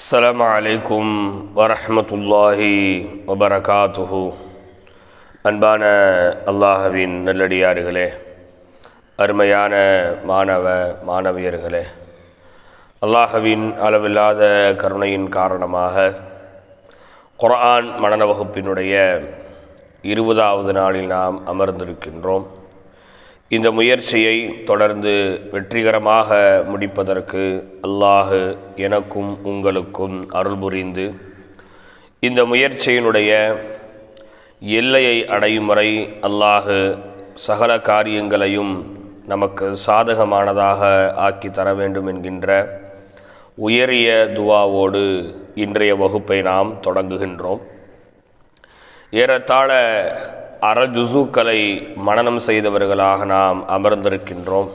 அஸ்ஸலாமு அலைக்கும் வரஹ்மத்துல்லாஹி வபரகாத்துஹு. அன்பான அல்லாஹ்வின் நல்லடியார்களே, அருமையான மாணவ மாணவியர்களே, அல்லாஹ்வின் அளவில்லாத கருணையின் காரணமாக குர்ஆன் மனன வகுப்பினுடைய 20வது நாளில் நாம் அமர்ந்திருக்கின்றோம். இந்த முயற்சியை தொடர்ந்து வெற்றிகரமாக முடிப்பதற்கு அல்லாஹ் எனக்கும் உங்களுக்கும் அருள் புரிந்து இந்த முயற்சியினுடைய எல்லையை அடையும் வரை அல்லாஹ் சகல காரியங்களையும் நமக்கு சாதகமானதாக ஆக்கி தர வேண்டும் என்கின்ற உயரிய துஆவோடு இன்றைய வகுப்பை நாம் தொடங்குகின்றோம். ஏறத்தாழ அரை ஜுஸுக்களை மனனம் செய்தவர்களாக நாம் அமர்ந்திருக்கின்றோம்.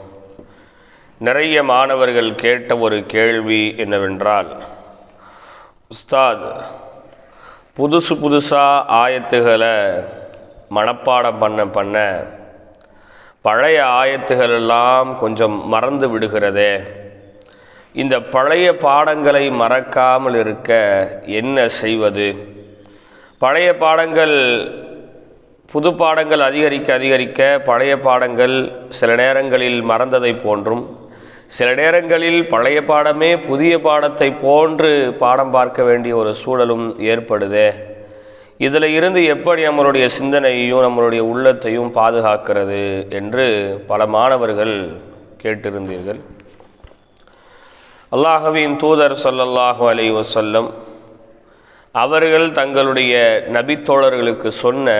நிறைய மாணவர்கள் கேட்ட ஒரு கேள்வி என்னவென்றால், உஸ்தாத், புதுசாக ஆயத்துகளை மனப்பாடம் பண்ண பழைய ஆயத்துகளெல்லாம் கொஞ்சம் மறந்து விடுகிறதே, இந்த பழைய பாடங்களை மறக்காமல் இருக்க என்ன செய்வது? பழைய பாடங்கள் புது பாடங்கள் அதிகரிக்க பழைய பாடங்கள் சில நேரங்களில் மறந்ததை போன்றும், சில நேரங்களில் பழைய பாடமே புதிய பாடத்தை போன்று பாடம் பார்க்க வேண்டிய ஒரு சூழலும் ஏற்படுதே. இதில் இருந்து எப்படி நம்மளுடைய சிந்தனையையும் நம்மளுடைய உள்ளத்தையும் பாதுகாக்கிறது என்று பல மாணவர்கள் கேட்டிருந்தீர்கள். அல்லாஹ்வின் தூதர் ஸல்லல்லாஹு அலைஹி வஸல்லம் அவர்கள் தங்களுடைய நபித்தோழர்களுக்கு சொன்ன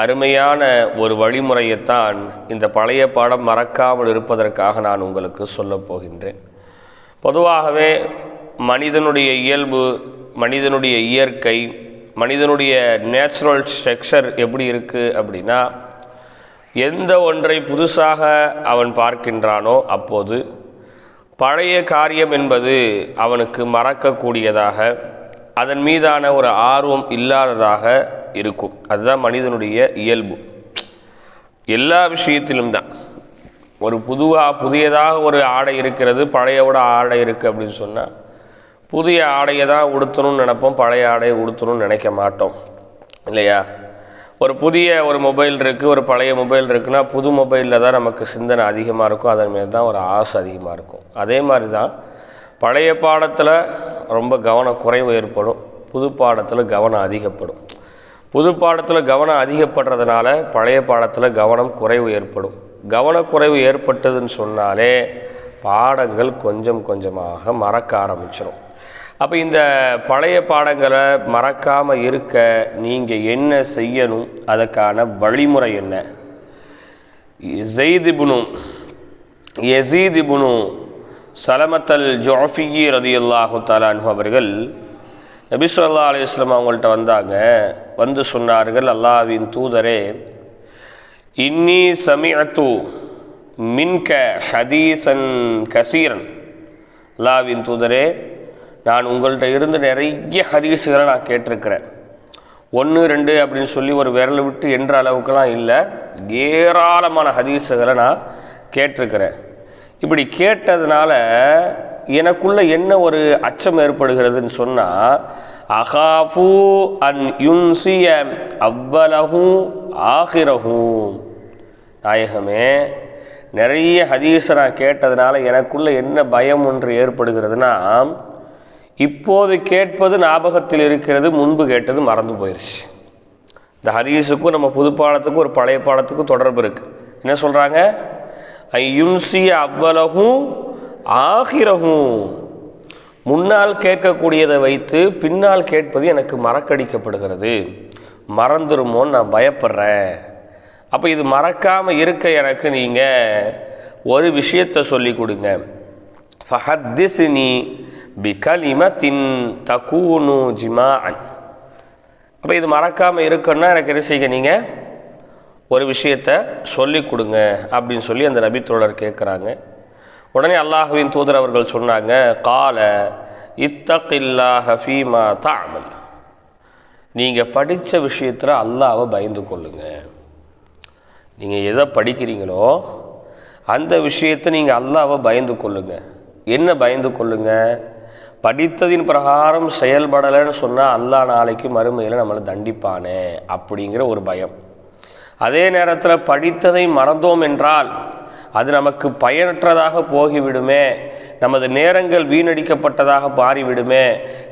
அருமையான ஒரு வழிமுறையைத்தான் இந்த பழைய பாடம் மறக்காமல் இருப்பதற்காக நான் உங்களுக்கு சொல்லப் போகின்றேன். பொதுவாகவே மனிதனுடைய இயல்பு, மனிதனுடைய இயற்கை, மனிதனுடைய நேச்சுரல் ஸ்ட்ரக்சர் எப்படி இருக்குது அப்படின்னா, எந்த ஒன்றை புதுசாக அவன் பார்க்கின்றானோ அப்போது பழைய காரியம் என்பது அவனுக்கு மறக்கக்கூடியதாக, அதன் மீதான ஒரு ஆர்வம் இல்லாததாக இருக்கும். அதுதான் மனிதனுடைய இயல்பு. எல்லா விஷயத்திலும் தான். ஒரு புதியதாக ஒரு ஆடை இருக்கிறது, பழையோட ஆடை இருக்குது அப்படின்னு சொன்னால், புதிய ஆடையை தான் உடுத்தணும்னு நினைப்போம், பழைய ஆடையை உடுத்தணும்னு நினைக்க மாட்டோம் இல்லையா? ஒரு புதிய ஒரு மொபைல் இருக்குது, ஒரு பழைய மொபைல் இருக்குன்னா புது மொபைலில் தான் நமக்கு சிந்தனை அதிகமாக இருக்கும், அதன் மீது தான் ஒரு ஆசை அதிகமாக இருக்கும். அதே மாதிரி தான் பழைய பாடத்தில் ரொம்ப கவனக்குறைவு ஏற்படும், புது பாடத்தில் கவனம் அதிகப்படும். புது பாடத்தில் கவனம் அதிகப்படுறதுனால பழைய பாடத்தில் கவனம் குறைவு ஏற்படும். கவனக்குறைவு ஏற்பட்டதுன்னு சொன்னாலே பாடங்கள் கொஞ்சம் கொஞ்சமாக மறக்க ஆரம்பிச்சிடும். அப்போ இந்த பழைய பாடங்களை மறக்காமல் இருக்க நீங்கள் என்ன செய்யணும்? அதற்கான வழிமுறை என்ன? யஸீத் இப்னு சலமத்தல் ஜுஅஃபி ரலியல்லாஹு தஆலா அன்ஹு அவர்கள் நபி ஸல்லல்லாஹு அலைஹி வஸல்லம் அவங்கள்ட்ட வந்தாங்க. வந்து சொன்னார்கள், அல்லாஹ்வின் தூதரே, இன்னி சமிஅத்து மின்க ஹதீஸன் கசீரன். அல்லாஹ்வின் தூதரே, நான் உங்கள்கிட்ட இருந்து நிறைய ஹதீஸுகளை நான் கேட்டிருக்கிறேன். 1 2 அப்படின்னு சொல்லி ஒரு விரலை விட்டு என்ற அளவுக்கெல்லாம் இல்லை, ஏராளமான ஹதீஸுகளை நான் கேட்டிருக்கிறேன். இப்படி கேட்டதுனால எனக்குள்ள என்ன ஒரு அச்சம் ஏற்படுகிறதுன்னு சொன்னால், அகாஃபு அன் யுன்சிய அவ்வலஹு ஆஹிரஹு. நாயகமே, நிறைய ஹதீஸை நான் கேட்டதுனால எனக்குள்ள என்ன பயம் ஒன்று ஏற்படுகிறதுனா, இப்போது கேட்பது ஞாபகத்தில் இருக்கிறது, முன்பு கேட்டது மறந்து போயிடுச்சு. இந்த ஹதீஸுக்கும் நம்ம புது பாடத்துக்கும் ஒரு பழைய பாடத்துக்கும் தொடர்பு இருக்குது. என்ன சொல்கிறாங்க? யுன்சிய அவ்வலஹும் ஆகிரஹும். முன்னால் கேட்கக்கூடியதை வைத்து பின்னால் கேட்பது எனக்கு மறக்கடிக்கப்படுகிறது, மறந்துருமோன்னு நான் பயப்படுறேன். அப்போ இது மறக்காமல் இருக்க எனக்கு நீங்கள் ஒரு விஷயத்தை சொல்லி கொடுங்க. ஃபஹத்திஸ்னி பிகலிமத்தின் தகூனு ஜிமாஅன். அப்போ இது மறக்காமல் இருக்குன்னா எனக்கு என்ன செய்ய, நீங்கள் ஒரு விஷயத்தை சொல்லி கொடுங்க அப்படின்னு சொல்லி அந்த நபித்தோழர் கேட்குறாங்க. உடனே அல்லாஹ்வின் தூதர் அவர்கள் சொன்னாங்க, கால இத்தகில்லாஹ ஃபீமா தஅமல். நீங்கள் படித்த விஷயத்தில் அல்லாஹ்வை பயந்து கொள்ளுங்க. நீங்கள் எதை படிக்கிறீங்களோ அந்த விஷயத்தை நீங்கள் அல்லாஹ்வை பயந்து கொள்ளுங்க. என்ன பயந்து கொள்ளுங்க? படித்ததின் பிரகாரம் செயல்படலைன்னு சொன்னால் அல்லாஹ் நாளைக்கு மறுமையில் நம்மளை தண்டிப்பானே அப்படிங்கிற ஒரு பயம். அதே நேரத்தில் படித்ததை மறந்தோம் என்றால் அது நமக்கு பயனற்றதாக போகிவிடுமே, நமது நேரங்கள் வீணடிக்கப்பட்டதாக மாறிவிடுமே,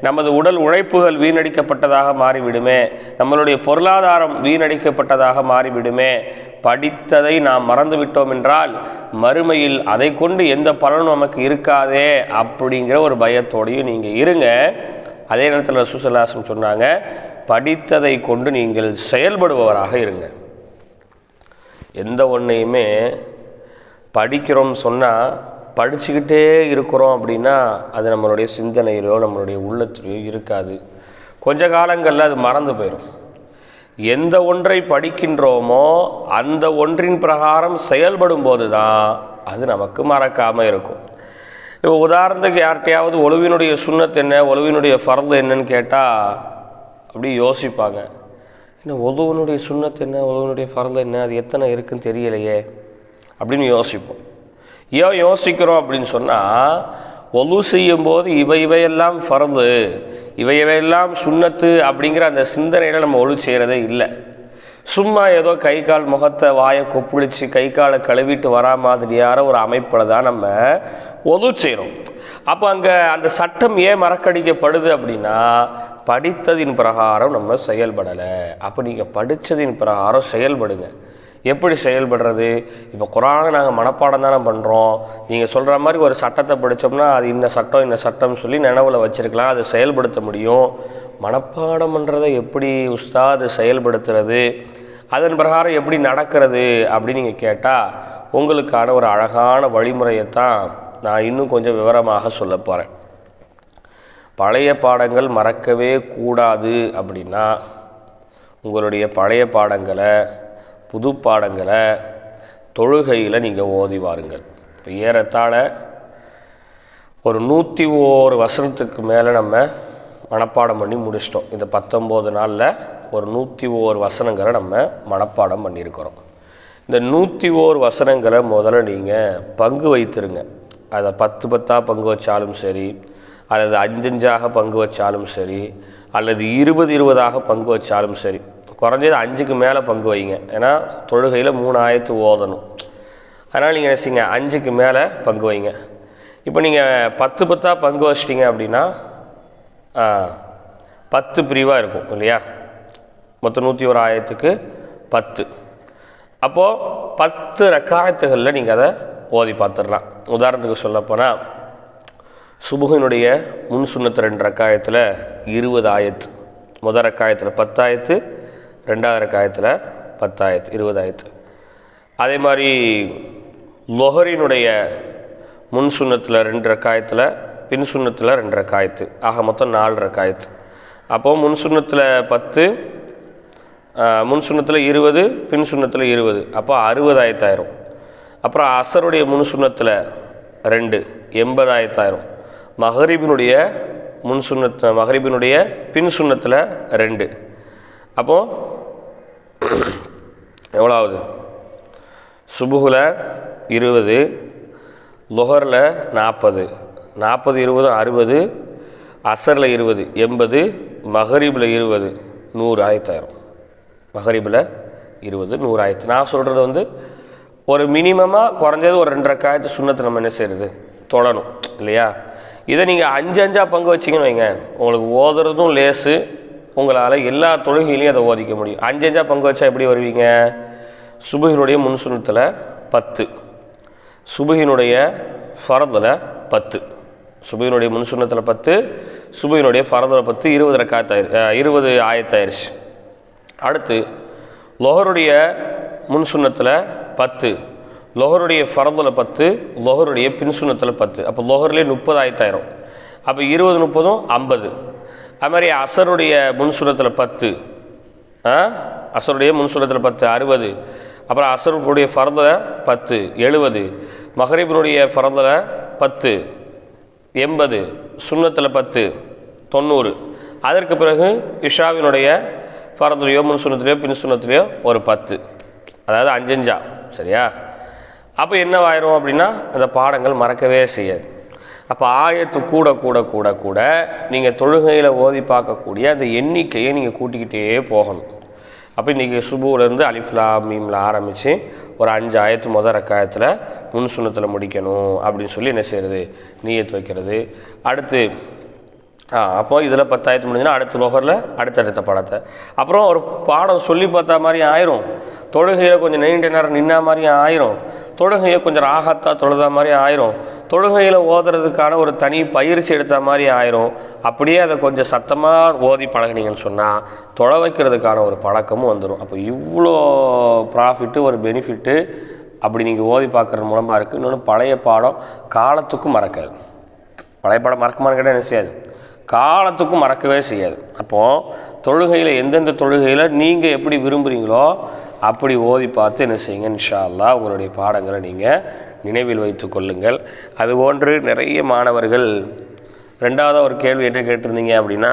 நமது உடல் உழைப்புகள் வீணடிக்கப்பட்டதாக மாறிவிடுமே, நம்மளுடைய பொருளாதாரம் வீணடிக்கப்பட்டதாக மாறிவிடுமே. படித்ததை நாம் மறந்துவிட்டோம் என்றால் மறுமையில் அதை கொண்டு எந்த பலனும் நமக்கு இருக்காதே அப்படிங்கிற ஒரு பயத்தோடையும் நீங்கள் இருங்க. அதே நேரத்தில் ரசூலுல்லாஹி ஸல்லல்லாஹு அலைஹி வஸல்லம் சொன்னாங்க, படித்ததை கொண்டு நீங்கள் செயல்படுபவராக இருங்க. எந்த ஒன்றையுமே படிக்கிறோம் சொன்னால் படிச்சுக்கிட்டே இருக்கிறோம் அப்படின்னா அது நம்மளுடைய சிந்தனையிலோ நம்மளுடைய உள்ளத்திலையோ இருக்காது. கொஞ்ச காலங்களில் அது மறந்து போயிடும். எந்த ஒன்றை படிக்கின்றோமோ அந்த ஒன்றின் பிரகாரம் செயல்படும் போது தான் அது நமக்கு மறக்காமல் இருக்கும். இப்போ உதாரணத்துக்கு யார்கிட்டையாவது ஒழுவினுடைய சுன்னத் என்ன, ஒழுவினுடைய ஃபர்து என்னன்னு கேட்டால் அப்படி யோசிப்பாங்க. என்ன ஒழுவினுடைய சுன்னத் என்ன, ஒழுவினுடைய ஃபர்து என்ன, அது எத்தனை இருக்குன்னு தெரியலையே அப்படின்னு யோசிப்போம். ஏன் யோசிக்கிறோம் அப்படின்னு சொன்னால், ஒழு செய்யும்போது இவையெல்லாம் ஃபர்து, இவையெல்லாம் சுன்னத்து அப்படிங்கிற அந்த சிந்தனையில் நம்ம ஒழு செய்கிறதே இல்லை. சும்மா ஏதோ கை கால் முகத்தை வாயை கொப்புளிச்சு கை காலை கழுவிட்டு வரா மாதிரியான ஒரு அமைப்பில் தான் நம்ம ஒழு செய்கிறோம். அப்போ அங்கே அந்த சட்டம் ஏன் மறக்கடிக்கப்படுது அப்படின்னா, படித்ததின் பிரகாரம் நம்ம செயல்படலை. அப்போ நீங்கள் படித்ததின் பிரகாரம் செயல்படுங்க. எப்படி செயல்படுறது? இப்போ குர்ஆனை நாங்கள் மனப்பாடம் தானே பண்ணுறோம். நீங்கள் சொல்கிற மாதிரி ஒரு சட்டத்தை படித்தோம்னா அது இந்த சட்டம் சொல்லி நினைவில் வச்சுருக்கலாம், அதை செயல்படுத்த முடியும். மனப்பாடம் பண்ணுறதை எப்படி உஸ்தாது செயல்படுத்துறது, அதன் பிரகாரம் எப்படி நடக்கிறது அப்படின்னு நீங்கள் கேட்டால் உங்களுக்கான ஒரு அழகான வழிமுறையைத்தான் நான் இன்னும் கொஞ்சம் விவரமாக சொல்ல போகிறேன். பழைய பாடங்கள் மறக்கவே கூடாது அப்படின்னா உங்களுடைய பழைய பாடங்களை புது பாடங்களை தொழுகையில் நீங்கள் ஓதி வாருங்கள். இப்போ ஏறத்தாழ ஒரு 101 வசனத்துக்கு மேலே நம்ம மனப்பாடம் பண்ணி முடிச்சிட்டோம். இந்த 19 நாளில் ஒரு 101 வசனங்களை நம்ம மனப்பாடம் பண்ணியிருக்கிறோம். இந்த 101 வசனங்களை முதல்ல நீங்கள் பங்கு வைத்திருங்க. அதை 10 பங்கு வச்சாலும் சரி, அல்லது 5 பங்கு வச்சாலும் சரி, அல்லது 20 பங்கு வச்சாலும் சரி. குறைஞ்சது 5க்கு மேலே பங்கு வைங்க. ஏன்னா தொழுகையில் 3 ஆயத்து ஓதணும். அதனால் நீங்கள் என்ன செய்யுங்க, 5க்கு மேலே பங்கு வைங்க. இப்போ நீங்கள் 10 பங்கு வச்சிட்டிங்க அப்படின்னா 10 பிரிவாக இருக்கும் இல்லையா? மொத்தம் 101 ஆயத்துக்கு 10. அப்போது 10 ரக்காயத்துகளில் நீங்கள் அதை ஓதி பார்த்துடலாம். உதாரணத்துக்கு சொல்லப்போனால் சுபுகினுடைய முன் சுன்னத்து 2 ரக்காயத்தில் 20 ஆயத்து, முதல் ரக்காயத்தில் 10 ஆயத்து, 2வது ரக்காயத்தில் 10 ஆயத்து, 20 ஆயத்து. அதே மாதிரி லொஹரினுடைய முன் சுன்னத்தில் 2 ரக்காயத்தில், பின் சுன்னத்தில் 2 ரக்காயத்து, ஆக மொத்தம் 4 ரக்காயத்து. அப்போது முன் சுன்னத்தில் 10, முன் சுன்னத்தில் 20, பின் சுன்னத்தில் 20, அப்போ 60 ஆயத்தாயிரும். அப்புறம் அசருடைய முன் சுன்னத்தில் 2, 80 ஆயத்தாயிரும். மகரிபினுடைய முன் சுன்னத்து, மகரிபினுடைய பின் சுன்னத்தில் 2, அப்போது எவ்வளோ ஆகுது? சுபுகில் 20, லுஹரில் 40, 40 20 60, அசரில் 20 80, மகரிபில் 20 100 ஆயத்தாயிரும். மகரிபில் 20 100 ஆயத்து. நான் சொல்கிறது ஒரு மினிமமாக குறைஞ்சது ஒரு 2 ரக்காயத்து சுன்னத்து நம்ம என்ன செய்கிறது, தொடணும் இல்லையா? இதை நீங்கள் 5 பங்கு வச்சிங்கன்னு வைங்க, உங்களுக்கு ஓதுறதும் லேசு, உங்களால் எல்லா தொழுகையிலையும் அதை ஓதிக்க முடியும். 5 பங்கு வச்சா எப்படி வருவீங்க? சுபுகினுடைய முன் சுன்னத்தில் 10, சுபுகினுடைய ஃபர்தில் 10, சுபுகினுடைய முன் சுன்னத்தில் 10, சுபுகினுடைய ஃபர்தில் 10, 20 ரக்காயத்தாயிரு, 20 ஆயத்தாயிருச்சு. அடுத்து லொஹருடைய முன் சுன்னத்தில் 10, லொஹருடைய ஃபர்தில் 10, லொஹருடைய பின் சுன்னத்தில் 10, அப்போ லொஹர்லேயே 30 ஆயத்தாயிரும். அப்போ 20 30 50. அது மாதிரி அசருடைய முன் சுன்னத்தில் 10, அசருடைய முன் சுன்னத்தில் 10 60, அப்புறம் அசருடைய ஃபர்தில் 10 70, மகரிபினுடைய ஃபர்தில் 10 80, சுன்னத்தில் 10 90. அதற்கு பிறகு இஷாவினுடைய ஃபர்திலையோ முன் சுன்னத்திலையோ பின் சுன்னத்திலையோ ஒரு 10, அதாவது 5 சரியா? அப்போ என்னவாயிரும் அப்படின்னா அந்த பாடங்கள் மறக்கவே செய்யாது. அப்போ ஆயத்து கூட கூட கூட கூட நீங்கள் தொழுகையில் ஓதி பார்க்கக்கூடிய அந்த எண்ணிக்கையை நீங்கள் கூட்டிக்கிட்டே போகணும். அப்போ இன்றைக்கி சுபூலேருந்து அலிஃப்லா மீமில் ஆரம்பித்து ஒரு 5 ஆயத்து முதல் ரக்காயத்தில் முன் சுன்னத்தில் முடிக்கணும் அப்படின்னு சொல்லி என்ன செய்கிறது, நியத்து வைக்கிறது. அடுத்து அப்போ இதில் 10 ஆயத்து முடிஞ்சுன்னா அடுத்த லோகரில் அடுத்தடுத்த பாடத்தை அப்புறம் ஒரு பாடம் சொல்லி பார்த்தா மாதிரி ஆயிரும். தொழுகையில் கொஞ்சம் நீண்ட நேரம் நின்னா மாதிரி ஆயிரும். தொழுகையை கொஞ்சம் ராகத்தாக தொழுதா மாதிரி ஆயிரும். தொழுகையில் ஓதுறதுக்கான ஒரு தனி பயிற்சி எடுத்த மாதிரி ஆயிரும். அப்படியே அதை கொஞ்சம் சத்தமாக ஓதி பழகினீங்கன்னு சொன்னால் தொலை வைக்கிறதுக்கான ஒரு பழக்கமும் வந்துடும். அப்போ இவ்வளோ ப்ராஃபிட்டு ஒரு பெனிஃபிட்டு அப்படி நீங்கள் ஓதி பார்க்குறது மூலமாக இருக்குது. இன்னொன்று பழைய பாடம் காலத்துக்கும் மறக்காது. பழைய பாடம் மறக்குமான்னு கேட்டால் என்ன செய்யாது, காலத்துக்கும் மறக்கவே செய்யாது. அப்போது தொழுகையில் எந்தெந்த தொழுகையில் நீங்கள் எப்படி விரும்புகிறீங்களோ அப்படி ஓதி பார்த்து என்ன செய்யுங்க, இன்ஷா அல்லாஹ் உங்களுடைய பாடங்களை நீங்கள் நினைவில் வைத்து கொள்ளுங்கள். அதுபோன்று நிறைய மாணவர்கள் ரெண்டாவதாக ஒரு கேள்வி என்ன கேட்டிருந்தீங்க அப்படின்னா,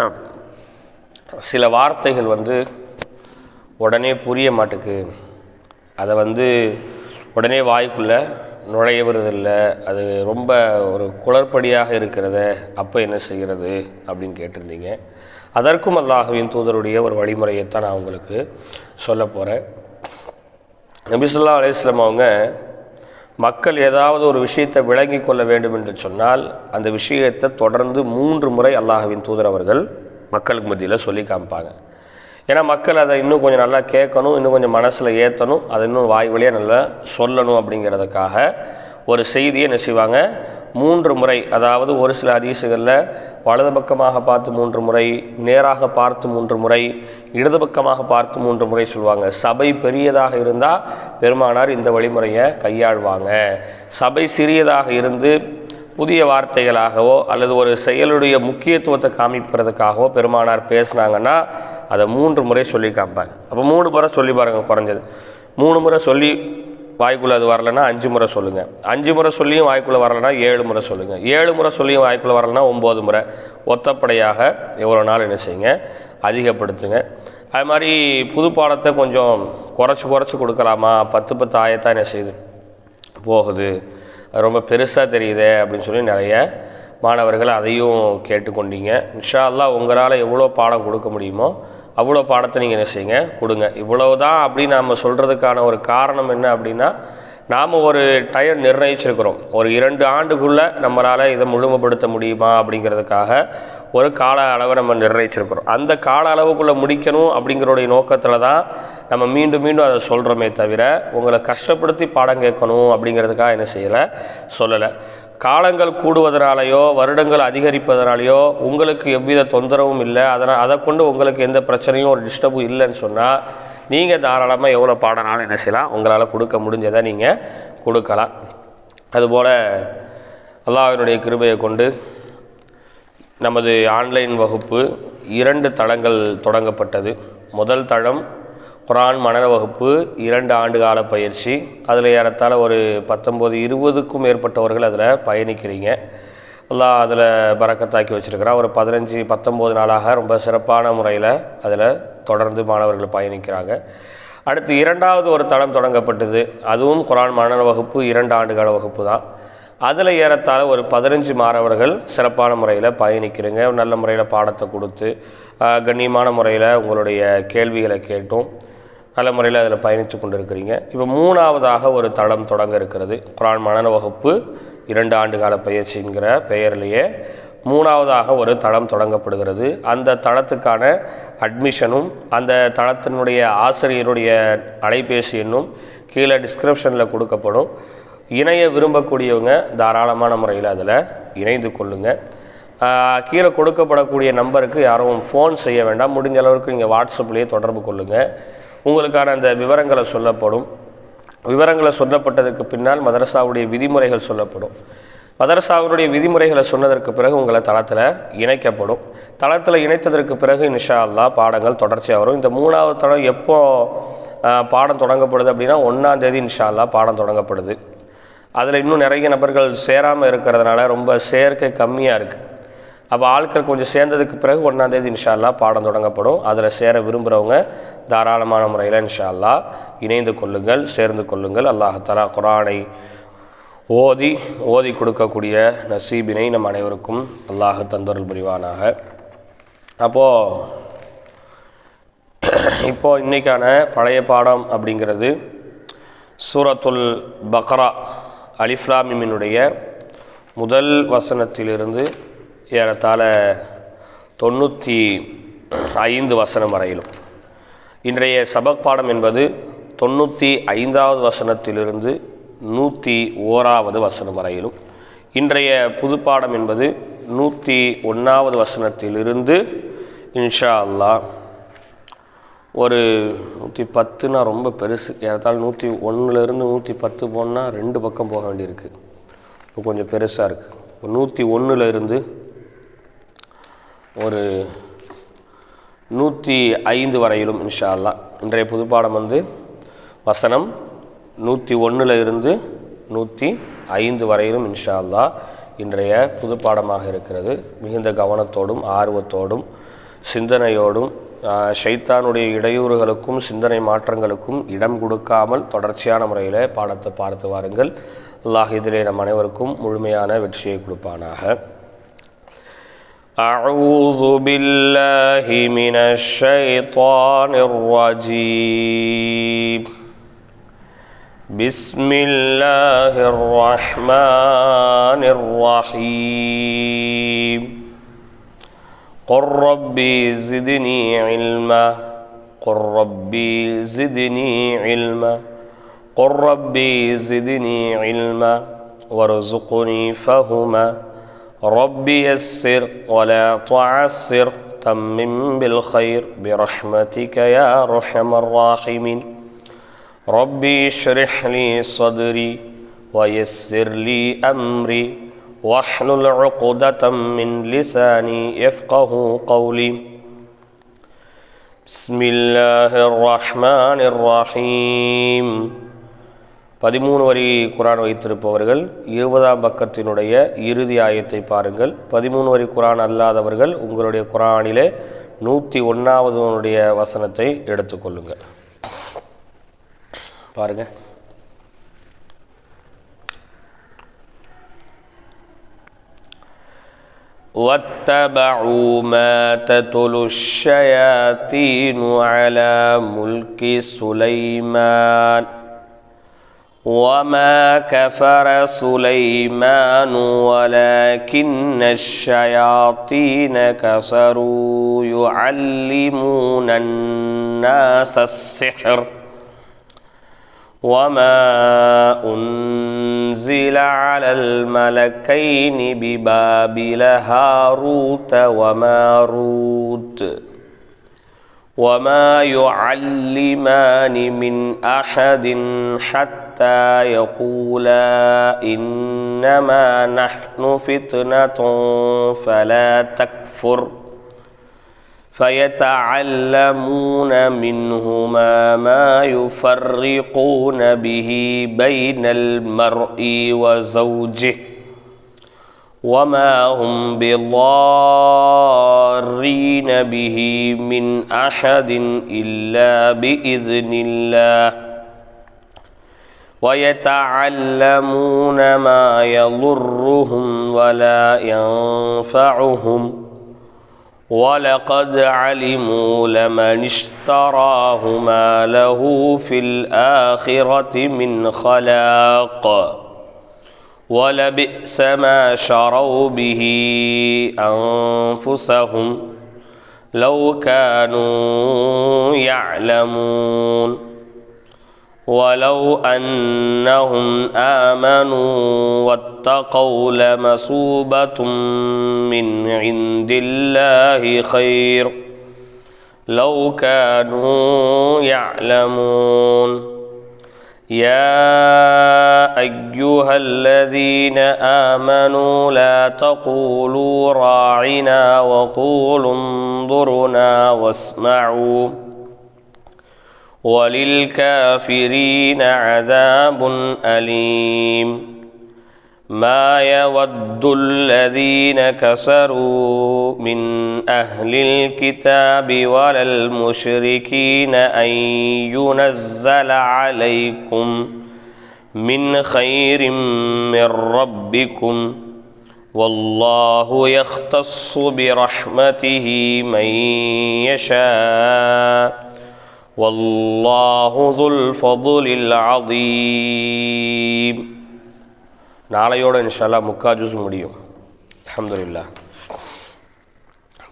சில வார்த்தைகள் உடனே புரிய மாட்டுக்கு, அதை உடனே வாய்க்குள்ளே நுழைய வருதில்லை, அது ரொம்ப ஒரு குளறுபடியாக இருக்கிறத, அப்போ என்ன செய்கிறது அப்படின்னு கேட்டிருந்தீங்க. அதற்கும் அல்லாஹ்வின் தூதருடைய ஒரு வழிமுறையைத்தான் நான் உங்களுக்கு சொல்ல போகிறேன். நபி ஸல்லல்லாஹு அலைஹி வஸல்லம் அவங்க மக்கள் ஏதாவது ஒரு விஷயத்தை விளங்கி கொள்ள வேண்டும் என்று சொன்னால் அந்த விஷயத்தை தொடர்ந்து 3 முறை அல்லாஹ்வின் தூதர் அவர்கள் மக்களுக்கு மத்தியில் சொல்லி காமிப்பாங்க. ஏன்னா மக்கள் அதை இன்னும் கொஞ்சம் நல்லா கேட்கணும், இன்னும் கொஞ்சம் மனசில் ஏற்றணும், அதை இன்னும் வாய் வழியாக நல்லா சொல்லணும் அப்படிங்கிறதுக்காக ஒரு செய்தியை என்ன செய்வாங்க, 3 முறை, அதாவது ஒரு சில ஹதீஸுகளில் வலது பக்கமாக பார்த்து 3 முறை, நேராக பார்த்து 3 முறை, இடது பக்கமாக பார்த்து 3 முறை சொல்லுவாங்க. சபை பெரியதாக இருந்தால் பெருமானார் இந்த வழிமுறையை கையாள்வாங்க. சபை சிறியதாக இருந்து புதிய வார்த்தைகளாகவோ அல்லது ஒரு செயலுடைய முக்கியத்துவத்தை காமிக்கிறதுக்காகவோ பெருமானார் பேசினாங்கன்னா அதை 3 முறை சொல்லி காமிப்பாங்க. அப்போ 3 முறை சொல்லி பாருங்கள், குறைஞ்சது 3 முறை சொல்லி வாய்க்குள்ளே அது வரலைன்னா 5 முறை சொல்லுங்கள். 5 முறை சொல்லியும் வாய்க்குள்ளே வரலைன்னா 7 முறை சொல்லுங்கள். 7 முறை சொல்லியும் வாய்க்குள்ளே வரலைன்னா 9 முறை. ஒத்தப்படையாக எவ்வளோ நாள் என்ன செய்யுங்க, அதிகப்படுத்துங்க. அது மாதிரி புது பாடத்தை கொஞ்சம் குறைச்சி கொடுக்கலாமா, 10 ஆயத்தான் என்ன செய்யுது போகுது, ரொம்ப பெருசாக தெரியுதே அப்படின்னு சொல்லி நிறைய மாணவர்கள் அதையும் கேட்டுக்கொண்டீங்க. இன்ஷா அல்லாஹ் உங்களால் எவ்வளோ பாடம் கொடுக்க முடியுமோ அவ்வளோ பாடத்தை நீங்கள் என்ன செய்யுங்க, கொடுங்க. இவ்வளவுதான் அப்படின்னு நாம் சொல்கிறதுக்கான ஒரு காரணம் என்ன அப்படின்னா, நாம் ஒரு டைம் நிர்ணயிச்சிருக்கிறோம். ஒரு 2 ஆண்டுக்குள்ளே நம்மளால் இதை முழுமைப்படுத்த முடியுமா அப்படிங்கிறதுக்காக ஒரு கால அளவை நம்ம நிர்ணயிச்சிருக்கிறோம். அந்த கால அளவுக்குள்ளே முடிக்கணும் அப்படிங்கிறோடைய நோக்கத்தில் தான் நம்ம மீண்டும் மீண்டும் அதை சொல்கிறோமே தவிர உங்களை கஷ்டப்படுத்தி பாடம் கேட்கணும் அப்படிங்கிறதுக்காக என்ன செய்யலை, சொல்லலை. காலங்கள் கூடுவதனாலேயோ வருடங்கள் அதிகரிப்பதனாலேயோ உங்களுக்கு எவ்வித தொந்தரவும் இல்லை, அதை கொண்டு உங்களுக்கு எந்த பிரச்சனையும் ஒரு டிஸ்டர்பும் இல்லைன்னு சொன்னால் நீங்கள் தாராளமாக எவ்வளோ பாடனாலும் என்ன செய்யலாம், உங்களால் கொடுக்க முடிஞ்சதை நீங்கள் கொடுக்கலாம். அதுபோல் அல்லாஹ்வினுடைய கிருபையை கொண்டு நமது ஆன்லைன் வகுப்பு 2 தளங்கள் தொடங்கப்பட்டது. முதல் தளம் குர்ஆன் மனன வகுப்பு 2 ஆண்டு கால பயிற்சி. அதில் ஏறத்தாழ ஒரு 19-20க்கும் மேற்பட்டவர்கள் அதில் பயணிக்கிறீங்க. அல்லாஹ் அதில் பரக்கத்தாக்கி வச்சுருக்கிறான். ஒரு 15-19 நாளாக ரொம்ப சிறப்பான முறையில் அதில் தொடர்ந்து மாணவர்கள் பயணிக்கிறாங்க. அடுத்து 2வது ஒரு தளம் தொடங்கப்பட்டது. அதுவும் குர்ஆன் மனன வகுப்பு 2 ஆண்டு கால வகுப்பு தான். அதில் ஏறத்தாழ ஒரு 15 மாணவர்கள் சிறப்பான முறையில் பயணிக்கிறீங்க. நல்ல முறையில் பாடத்தை கொடுத்து கண்ணியமான முறையில் உங்களுடைய கேள்விகளை கேட்டும் நல்ல முறையில் அதில் பயணித்து கொண்டு இருக்கிறீங்க. இப்போ 3வதாக ஒரு தளம் தொடங்க இருக்கிறது. குர்ஆன் மனன வகுப்பு 2 ஆண்டு கால பயிற்சிங்கிற பெயரிலேயே 3வதாக ஒரு தளம் தொடங்கப்படுகிறது. அந்த தளத்துக்கான அட்மிஷனும் அந்த தளத்தினுடைய ஆசிரியருடைய அலைபேசி எண்ணும் கீழே டிஸ்கிரிப்ஷனில் கொடுக்கப்படும். இணைய விரும்பக்கூடியவங்க தாராளமான முறையில் அதில் இணைந்து கொள்ளுங்கள். கீழே கொடுக்கப்படக்கூடிய நம்பருக்கு யாரும் ஃபோன் செய்ய வேண்டாம். முடிஞ்ச அளவுக்கு நீங்கள் வாட்ஸ்அப்லேயே தொடர்பு கொள்ளுங்கள். உங்களுக்கான அந்த விவரங்களை சொல்லப்படும். விவரங்களை சொல்லப்பட்டதற்கு பின்னால் மதரசாவுடைய விதிமுறைகள் சொல்லப்படும். மதரசாவுடைய விதிமுறைகளை சொன்னதற்கு பிறகு உங்களை தளத்தில் இணைக்கப்படும். தளத்தில் இணைத்ததற்கு பிறகு இன்ஷா அல்லாஹ் பாடங்கள் தொடர்ச்சியாக வரும். இந்த 3வது தளம் எப்போ பாடம் தொடங்கப்படுது அப்படின்னா 1ஆம் தேதி இன்ஷா அல்லாஹ் பாடம் தொடங்கப்படுது. அதில் இன்னும் நிறைய நபர்கள் சேராமல் இருக்கிறதுனால ரொம்ப சேர்க்கை கம்மியாக இருக்குது. அப்போ ஆட்கள் கொஞ்சம் சேர்ந்ததுக்கு பிறகு 1ஆம் தேதி இன்ஷா அல்லாஹ் பாடம் தொடங்கப்படும். அதில் சேர விரும்புகிறவங்க தாராளமான முறையில் இன்ஷா அல்லாஹ் இணைந்து கொள்ளுங்கள், சேர்ந்து கொள்ளுங்கள். அல்லாஹ் தஆலா குர்ஆனை ஓதி கொடுக்கக்கூடிய நசீபினை நம் அனைவருக்கும் அல்லாஹ் தந்தருள் புரிவானாக. இப்போ இன்னைக்கான பழைய பாடம் அப்படிங்கிறது சூரத்துல் பக்ரா அலிஃப் லாம் மீனுடைய முதல் வசனத்திலிருந்து ஏறத்தாழ 95 வசனம் வரையிலும். இன்றைய சபக் பாடம் என்பது 95வது வசனத்திலிருந்து 101வது வசனம் வரையிலும். இன்றைய புதுப்பாடம் என்பது 101வது வசனத்திலிருந்து இன்ஷா அல்லாஹ் ஒரு 110னா ரொம்ப பெருசு, ஏறத்தாழ 101லேருந்து 110 போனால் 2 பக்கம் போக வேண்டியிருக்கு. இப்போ கொஞ்சம் பெருசாக இருக்குது. 101லேருந்து ஒரு 105 வரையிலும் இன்ஷா அல்லாஹ். இன்றைய புதுப்பாடம் வசனம் 101லிருந்து 105 வரையிலும் இன்ஷா அல்லாஹ் இன்றைய புதுப்பாடமாக இருக்கிறது. மிகுந்த கவனத்தோடும் ஆர்வத்தோடும் சிந்தனையோடும் ஷைத்தானுடைய இடையூறுகளுக்கும் சிந்தனை மாற்றங்களுக்கும் இடம் கொடுக்காமல் தொடர்ச்சியான முறையில் பாடத்தை பார்த்து வாருங்கள். அல்லாஹ் இதிலே நம் அனைவருக்கும் முழுமையான வெற்றியை கொடுப்பானாக. அஊது பில்லாஹி மினஷ் ஷைத்தானிர் ரஜீம். பிஸ்மில்லாஹிர் ரஹ்மானிர் ரஹீம். قل ربي زدني علما قل ربي زدني علما قل ربي زدني علما وارزقني فهما ربي يسر ولا تعسر تمم بالخير برحمتك يا أرحم الراحمين ربي اشرح لي صدري ويسر لي أمري واحلل عقدة من لساني يفقه قولي بسم الله الرحمن الرحيم. 13 வரி குர்ஆன் வைத்திருப்பவர்கள் 20ஆம் பக்கத்தினுடைய இறுதி ஆயத்தை பாருங்கள். 13 வரி குர்ஆன் அல்லாதவர்கள் உங்களுடைய குர்ஆனிலே 101வது வசனத்தை எடுத்துக்கொள்ளுங்கள். பாருங்க. واتبعوا ما تتلو الشياطين على ملك سليمان وما كفر سليمان ولكن الشياطين كفروا يعلمون الناس السحر وما أنزل على الملكين ببابل هاروت وماروت وما يعلمان من أحد حتى يقولا إنما نحن فتنة فلا تكفر فيتعلمون منهما ما يفرقون به بين المرء وزوجه وما هم بضارين به من أحد إلا بإذن الله ويتعلمون ما يضرهم ولا ينفعهم وَلَقَدْ عَلِمُوا لَمَنِ اشْتَرَاهُ مَا لَهُ فِي الْآخِرَةِ مِنْ خَلَاقٍ وَلَبِئْسَ مَا شَرَوْا بِهِ أَنفُسَهُمْ لَوْ كَانُوا يَعْلَمُونَ وَلَوْ أَنَّهُمْ آمَنُوا وَاتَّقَوْا لَمَثُوبَةٌ مِّنْ عِندِ اللَّهِ خَيْرٌ لَوْ كَانُوا يَعْلَمُونَ يَا أَيُّهَا الَّذِينَ آمَنُوا لَا تَقُولُوا رَاعِنَا وَقُولُوا انظُرْنَا وَاسْمَعُوا وَلِلْكَافِرِينَ عَذَابٌ أَلِيمٌ مَا يَوَدُّ الَّذِينَ كَفَرُوا مِنْ أَهْلِ الْكِتَابِ وَلَا الْمُشْرِكِينَ أَنْ يُنَزَّلَ عَلَيْكُمْ من خير من ربكم والله يختص برحمته من يشاء والله ذو الفضل العظيم. நாளையோட இன்ஷா அல்லாஹ் முக்கா ஜுஸ் முடியும். அல்ஹம்துலில்லாஹ்.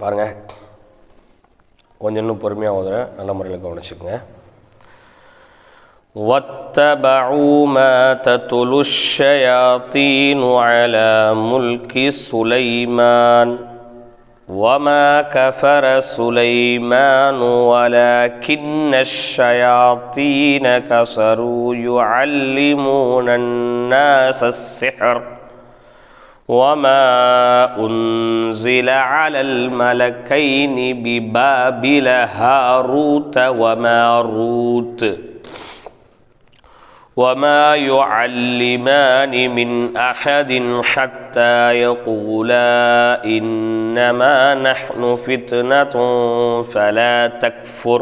பாருங்க, கொஞ்சம் இன்னும் பொறுமையாக ஓதுறேன், நல்ல முறையில் கவனிச்சுக்கோங்க. واتبعوا ما تتلو الشياطين على ملك سليمان وما كفر سليمان ولكن الشياطين كفروا يعلمون الناس السحر وما أنزل على الملكين ببابل هاروت وماروت وما يعلمان من أحد حتى يقولا إنما نحن فتنة فلا تكفر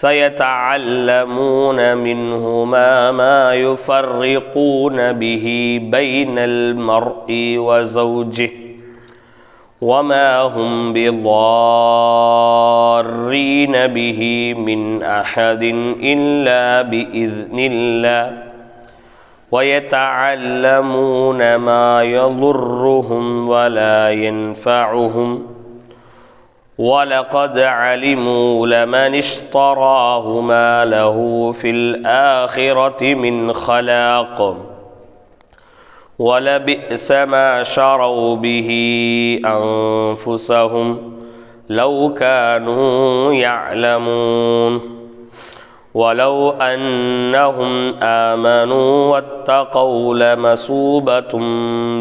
سيتعلمون منهما ما يفرقون به بين المرء وزوجه وما هم بضارين به من أحد إلا بإذن الله ويتعلمون ما يضرهم ولا ينفعهم ولقد علموا لمن اشتراه ما له في الآخرة من خلاق ولبئس ما شروا به أنفسهم لو كانوا يعلمون ولو أنهم آمنوا واتقوا لمثوبة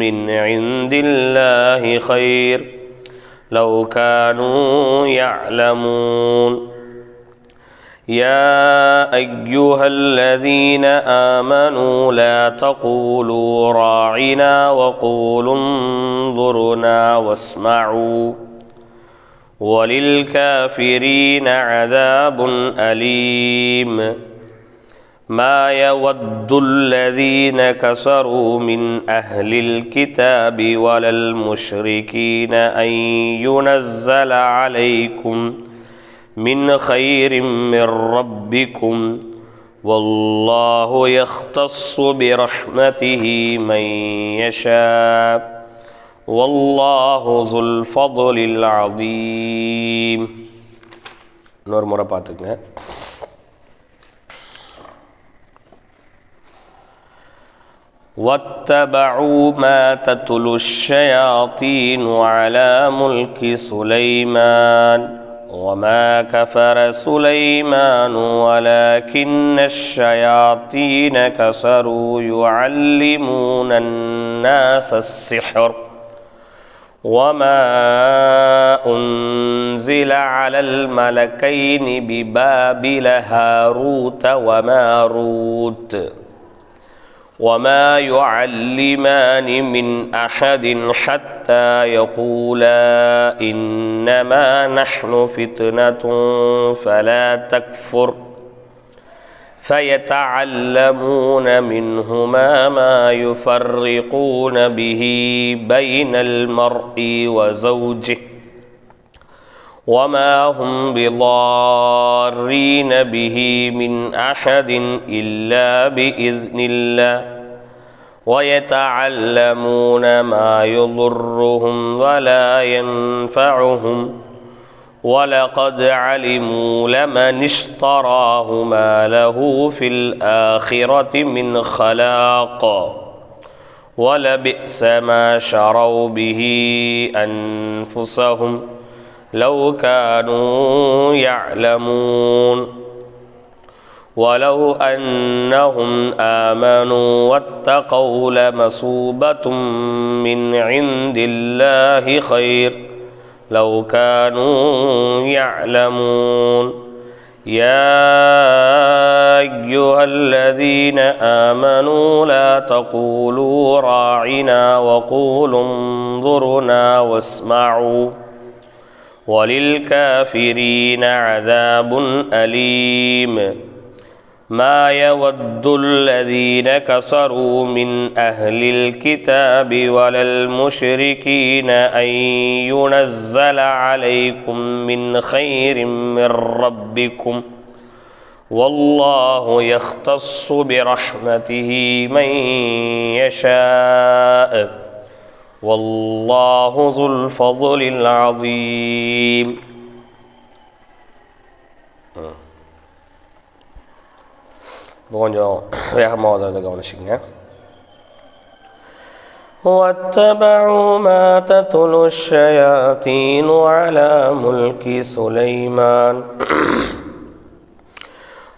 من عند الله خير لو كانوا يعلمون. يا أيها الذين آمنوا لا تقولوا راعنا وقولوا انظرنا واسمعوا وللكافرين عذاب أليم. ما يود الذين كفروا من أهل الكتاب ولا المشركين أن ينزل عليكم من خير من ربكم والله يختص برحمته من يشاء والله ذو الفضل العظيم. இன்னொரு முறை பார்த்துக்கங்க. واتبعوا ما تتلو الشياطين على ملك سليمان وما كفر سليمان ولكن الشياطين كفروا يعلمون الناس السحر وما أنزل على الملكين ببابل هاروت وماروت وما يعلمان من أحد حتى يقولا إنما نحن فتنة فلا تكفر فيتعلمون منهما ما يفرقون به بين المرء وزوجه وما هم بضارين به من أحد إلا بإذن الله ويتعلمون ما يضرهم ولا ينفعهم ولقد علموا لمن اشتراه ما له في الآخرة من خلاق ولبئس ما شروا به أنفسهم لو كانوا يعلمون ولو أنهم آمنوا واتقوا لمثوبة من عند الله خير لو كانوا يعلمون. يا أيها الذين آمنوا لا تقولوا راعنا وقولوا انظرنا واسمعوا وللكافرين عذاب أليم. ما يود الذين كفروا من أهل الكتاب ولا المشركين أن ينزل عليكم من خير من ربكم والله يختص برحمته من يشاء والله ذو الفضل العظيم. கொஞ்சம் வேகமாக கவனிச்சிங்க. واتبعوا ما تتلو الشياطين على ملك سليمان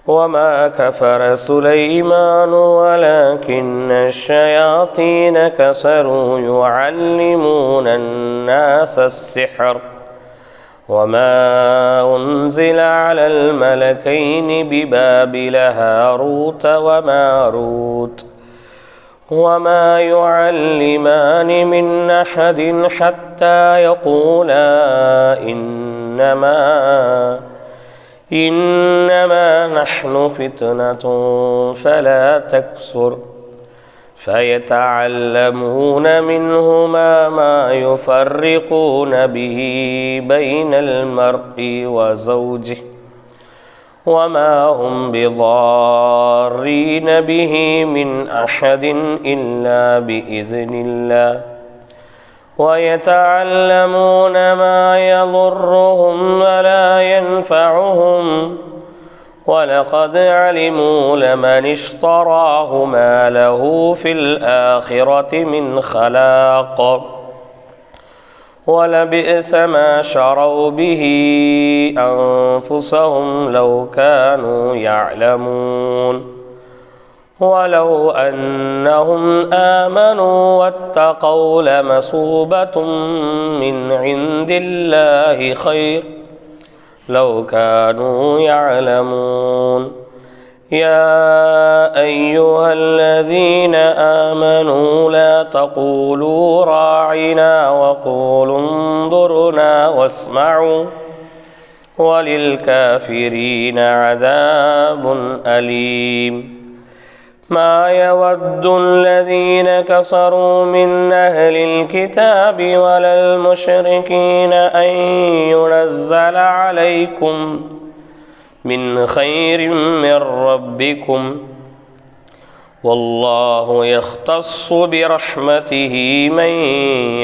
وما كفر سليمان ولكن الشياطين كفروا يعلمون الناس السحر وما أنزل على الملكين ببابل هاروت وماروت وما يعلمان من أحد حتى يقولا إنما نحن فتنة فلا تكفر فيتعلمون منهما ما يفرقون به بين المرء وزوجه وما هم بضارين به من أحد إلا بإذن الله ويتعلمون ما يضرهم ولا ينفعهم ولقد علموا لمن اشتراه ما له في الآخرة من خلاق ولبئس ما شروا به أنفسهم لو كانوا يعلمون ولو أنهم آمنوا واتقوا لمثوبة من عند الله خير لو كانوا يعلمون. يا أيها الذين آمنوا لا تقولوا راعنا وقولوا انظرنا واسمعوا وللكافرين عذاب أليم. ما يود الذين كفروا من أهل الكتاب ولا المشركين أن ينزل عليكم من خير من ربكم والله يختص برحمته من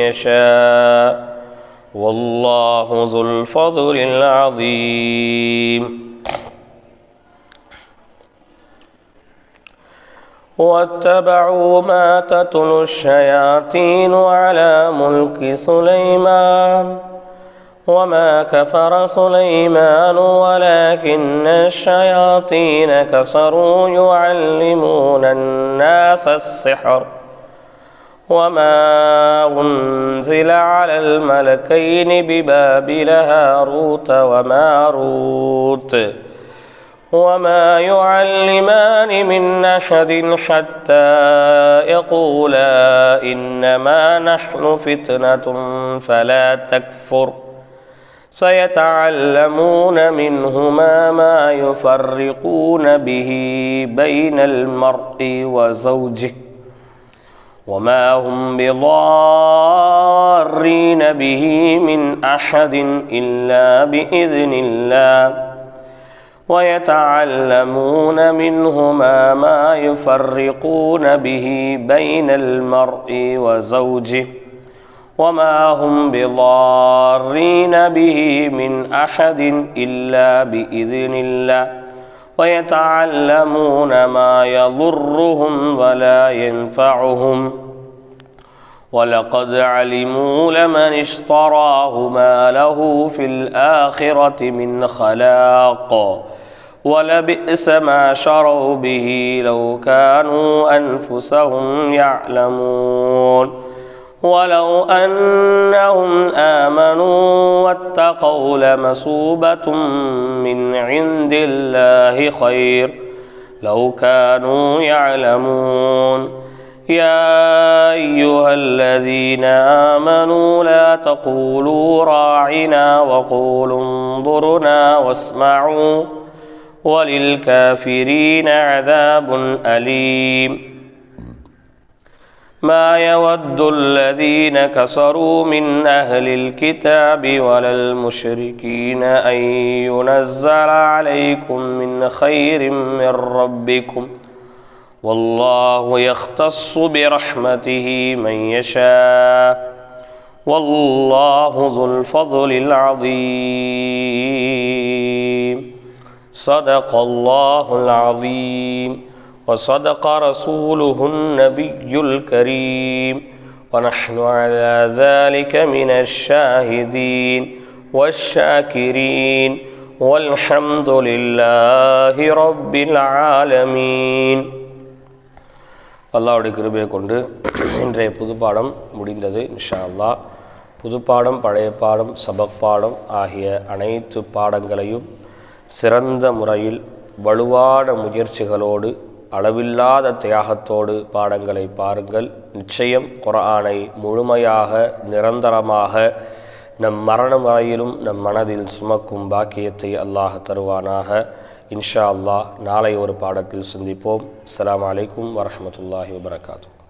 يشاء والله ذو الفضل العظيم. واتبعوا ما تتلو الشياطين على ملك سليمان وما كفر سليمان ولكن الشياطين كفروا يعلمون الناس السحر وما أنزل على الملكين ببابل هاروت وماروت وما يعلمان من أحد حتى يقولا إنما نحن فتنة فلا تكفر سيتعلمون منهما ما يفرقون به بين المرء وزوجه وما هم بضارين به من أحد إلا بإذن الله ويتعلمون منهما ما يفرقون به بين المرء وزوجه وما هم بضارين به من أحد إلا بإذن الله ويتعلمون ما يضرهم ولا ينفعهم ولقد علموا لمن اشتراه ما له في الآخرة من خلاق ولبئس ما شروا به لو كانوا أنفسهم يعلمون. ولو أنهم آمنوا واتقوا لمثوبة من عند الله خير لو كانوا يعلمون. يا أيها الذين آمنوا لا تقولوا راعنا وقولوا انظرنا واسمعوا وَلِلْكَافِرِينَ عَذَابٌ أَلِيمٌ مَا يَوَدُّ الَّذِينَ كَفَرُوا مِنْ أَهْلِ الْكِتَابِ وَلَا الْمُشْرِكِينَ أَنْ يُنَزَّلَ عَلَيْكُمْ مِنْ خَيْرٍ مِنْ رَبِّكُمْ وَاللَّهُ يَخْتَصُّ بِرَحْمَتِهِ مَنْ يَشَاءُ وَاللَّهُ ذُو الْفَضْلِ الْعَظِيمِ صدق الله العظيم وصدق رسوله النبي الكريم ونحن على ذلك من الشاهدين والشاكرين والحمد لله رب العالمين. அல்லாஹ்வுடைய கிருபையை கொண்டு இன்றைய புதுப்பாடம் முடிந்தது. இன்ஷா அல்லாஹ் புதுப்பாடம், பழைய பாடம், சபக் பாடம் ஆகிய அனைத்து பாடங்களையும் சிறந்த முறையில் வலுவான முயற்சிகளோடு அளவில்லாத தியாகத்தோடு பாடங்களை பாருங்கள். நிச்சயம் குர்ஆனை முழுமையாக நிரந்தரமாக நம் மரணம் வரையிலும் நம் மனதில் சுமக்கும் பாக்கியத்தை அல்லாஹ் தருவானாக. இன்ஷா அல்லாஹ் நாளை ஒரு பாடத்தில் சந்திப்போம். அஸ்ஸலாமு அலைக்கும் வரஹ்மத்துல்லாஹி வபரகாத்துஹு.